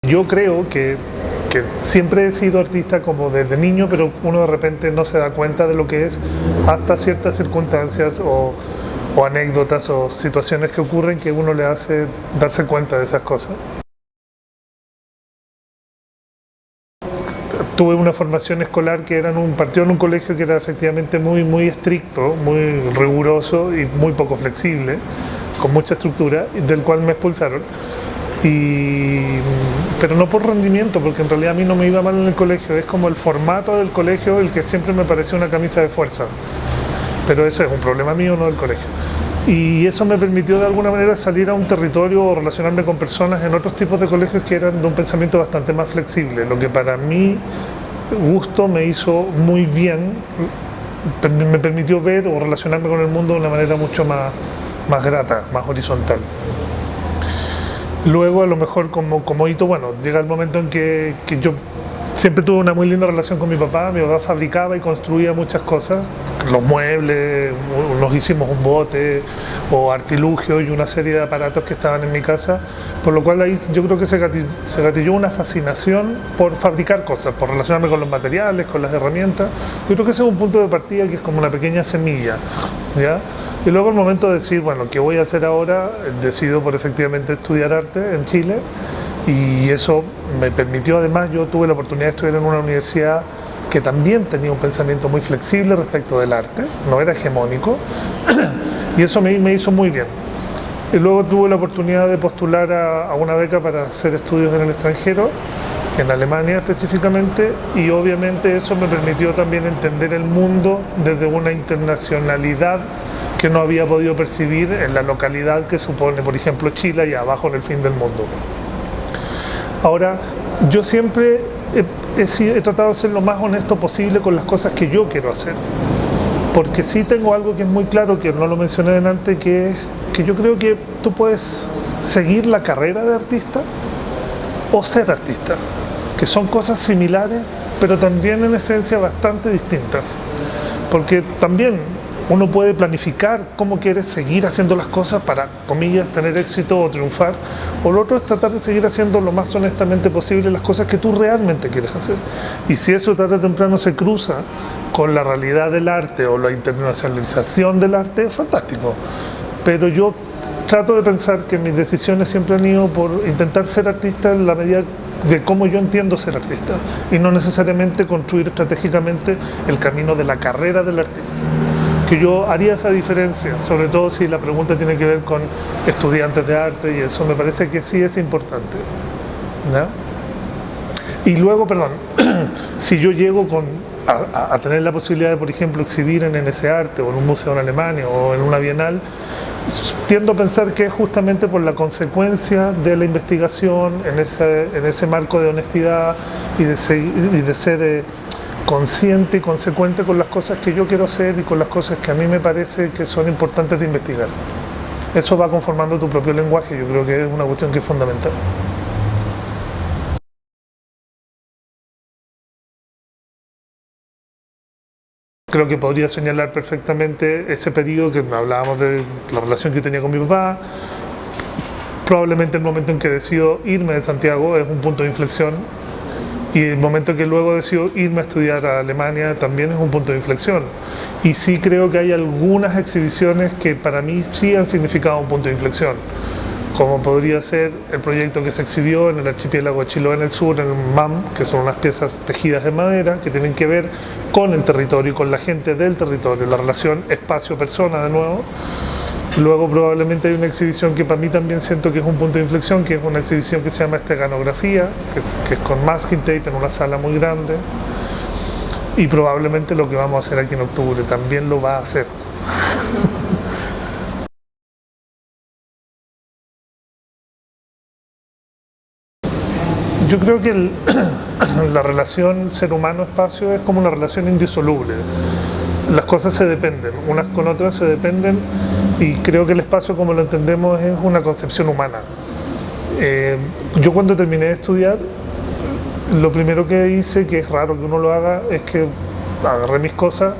Yo creo que siempre he sido artista como desde niño, pero uno de repente no se da cuenta de lo que es hasta ciertas circunstancias o anécdotas o situaciones que ocurren que uno le hace darse cuenta de esas cosas. Tuve una formación escolar que partió en un colegio que era efectivamente muy estricto, muy riguroso y muy poco flexible, con mucha estructura, del cual me expulsaron. Pero no por rendimiento, porque en realidad a mí no me iba mal en el colegio, es como el formato del colegio el que siempre me pareció una camisa de fuerza. Pero eso es un problema mío, no del colegio. Y eso me permitió de alguna manera salir a un territorio o relacionarme con personas en otros tipos de colegios que eran de un pensamiento bastante más flexible, lo que para mi gusto me hizo muy bien, me permitió ver o relacionarme con el mundo de una manera mucho más grata, más horizontal. Luego a lo mejor como hito, bueno, llega el momento en que yo siempre tuve una muy linda relación con mi papá fabricaba y construía muchas cosas, los muebles, nos hicimos un bote o artilugios y una serie de aparatos que estaban en mi casa, por lo cual ahí yo creo que se gatilló una fascinación por fabricar cosas, por relacionarme con los materiales, con las herramientas. Yo creo que ese es un punto de partida que es como una pequeña semilla, ¿ya? Y luego el momento de decir, bueno, ¿qué voy a hacer ahora? Decido por efectivamente estudiar arte en Chile. Y eso me permitió, además, yo tuve la oportunidad de estudiar en una universidad que también tenía un pensamiento muy flexible respecto del arte, no era hegemónico, y eso me hizo muy bien. Y luego tuve la oportunidad de postular a una beca para hacer estudios en el extranjero, en Alemania específicamente, y obviamente eso me permitió también entender el mundo desde una internacionalidad que no había podido percibir en la localidad que supone, por ejemplo, Chile, y abajo en el fin del mundo. Ahora, yo siempre he tratado de ser lo más honesto posible con las cosas que yo quiero hacer, porque sí tengo algo que es muy claro, que no lo mencioné delante, que es que yo creo que tú puedes seguir la carrera de artista o ser artista, que son cosas similares, pero también en esencia bastante distintas, porque también uno puede planificar cómo quieres seguir haciendo las cosas para, comillas, tener éxito o triunfar, o lo otro es tratar de seguir haciendo lo más honestamente posible las cosas que tú realmente quieres hacer. Y si eso tarde o temprano se cruza con la realidad del arte o la internacionalización del arte, fantástico. Pero yo trato de pensar que mis decisiones siempre han ido por intentar ser artista en la medida de cómo yo entiendo ser artista, y no necesariamente construir estratégicamente el camino de la carrera del artista. Que yo haría esa diferencia, sobre todo si la pregunta tiene que ver con estudiantes de arte, y eso me parece que sí es importante, ¿no? Y luego, perdón, si yo llego a tener la posibilidad de, por ejemplo, exhibir en NS Arte o en un museo en Alemania o en una bienal, tiendo a pensar que es justamente por la consecuencia de la investigación en ese marco de honestidad y de ser consciente y consecuente con las cosas que yo quiero hacer y con las cosas que a mí me parece que son importantes de investigar. Eso va conformando tu propio lenguaje, yo creo que es una cuestión que es fundamental. Creo que podría señalar perfectamente ese periodo que hablábamos de la relación que tenía con mi papá. Probablemente el momento en que decido irme de Santiago es un punto de inflexión, y el momento en que luego decido irme a estudiar a Alemania también es un punto de inflexión. Y sí creo que hay algunas exhibiciones que para mí sí han significado un punto de inflexión, como podría ser el proyecto que se exhibió en el archipiélago de Chiloé en el sur, en el MAM, que son unas piezas tejidas de madera que tienen que ver con el territorio y con la gente del territorio, la relación espacio-persona de nuevo. Luego probablemente hay una exhibición que para mí también siento que es un punto de inflexión, que es una exhibición que se llama Esteganografía, que es con masking tape en una sala muy grande, y probablemente lo que vamos a hacer aquí en octubre también lo va a hacer. Yo creo que la relación ser humano-espacio es como una relación indisoluble. Las cosas se dependen, unas con otras se dependen, y creo que el espacio, como lo entendemos, es una concepción humana. Yo cuando terminé de estudiar, lo primero que hice, que es raro que uno lo haga, es que agarré mis cosas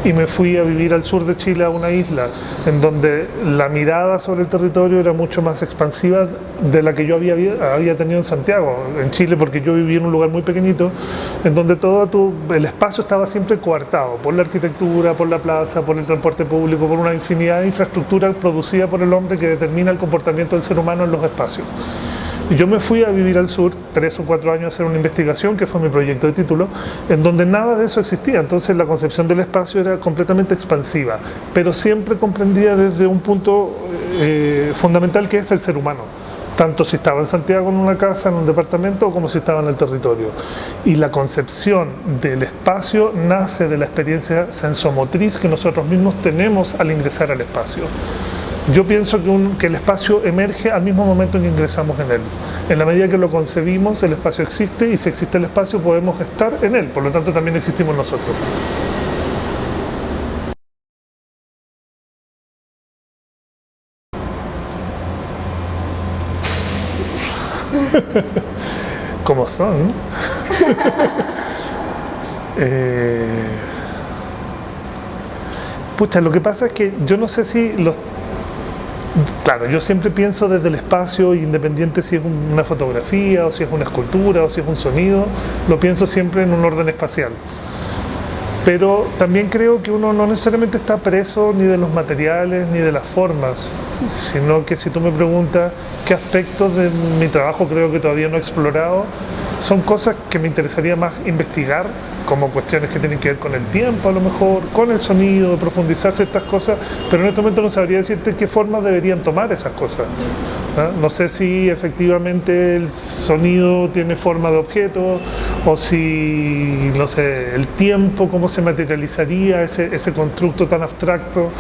y me fui a vivir al sur de Chile, a una isla, en donde la mirada sobre el territorio era mucho más expansiva de la que yo había tenido en Santiago, en Chile, porque yo vivía en un lugar muy pequeñito, en donde todo el espacio estaba siempre coartado por la arquitectura, por la plaza, por el transporte público, por una infinidad de infraestructura producida por el hombre que determina el comportamiento del ser humano en los espacios. Y yo me fui a vivir al sur 3 o 4 años a hacer una investigación, que fue mi proyecto de título, en donde nada de eso existía. Entonces la concepción del espacio era completamente expansiva, pero siempre comprendida desde un punto fundamental, que es el ser humano. Tanto si estaba en Santiago en una casa, en un departamento, como si estaba en el territorio. Y la concepción del espacio nace de la experiencia sensomotriz que nosotros mismos tenemos al ingresar al espacio. Yo pienso que el espacio emerge al mismo momento en que ingresamos en él. En la medida que lo concebimos, el espacio existe, y si existe el espacio podemos estar en él, por lo tanto también existimos nosotros. ¿Cómo son? Pucha, lo que pasa es que yo no sé si Claro, yo siempre pienso desde el espacio, independiente si es una fotografía, o si es una escultura, o si es un sonido, lo pienso siempre en un orden espacial. Pero también creo que uno no necesariamente está preso ni de los materiales ni de las formas, sino que si tú me preguntas qué aspectos de mi trabajo creo que todavía no he explorado, son cosas que me interesaría más investigar, como cuestiones que tienen que ver con el tiempo, a lo mejor, con el sonido, profundizar ciertas cosas, pero en este momento no sabría decirte qué formas deberían tomar esas cosas. No sé si efectivamente el sonido tiene forma de objeto, o si, no sé, el tiempo, cómo se materializaría ese constructo tan abstracto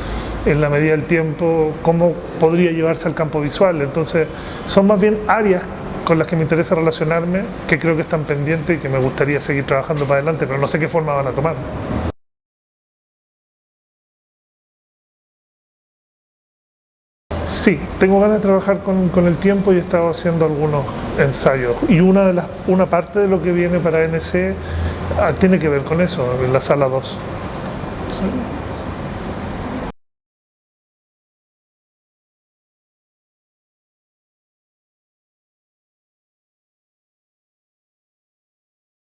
en la medida del tiempo, cómo podría llevarse al campo visual. Entonces, son más bien áreas con las que me interesa relacionarme, que creo que están pendientes y que me gustaría seguir trabajando para adelante, pero no sé qué forma van a tomar. Sí, tengo ganas de trabajar con el tiempo y he estado haciendo algunos ensayos. Y una parte de lo que viene para NC tiene que ver con eso, en la sala 2. ¿Sí?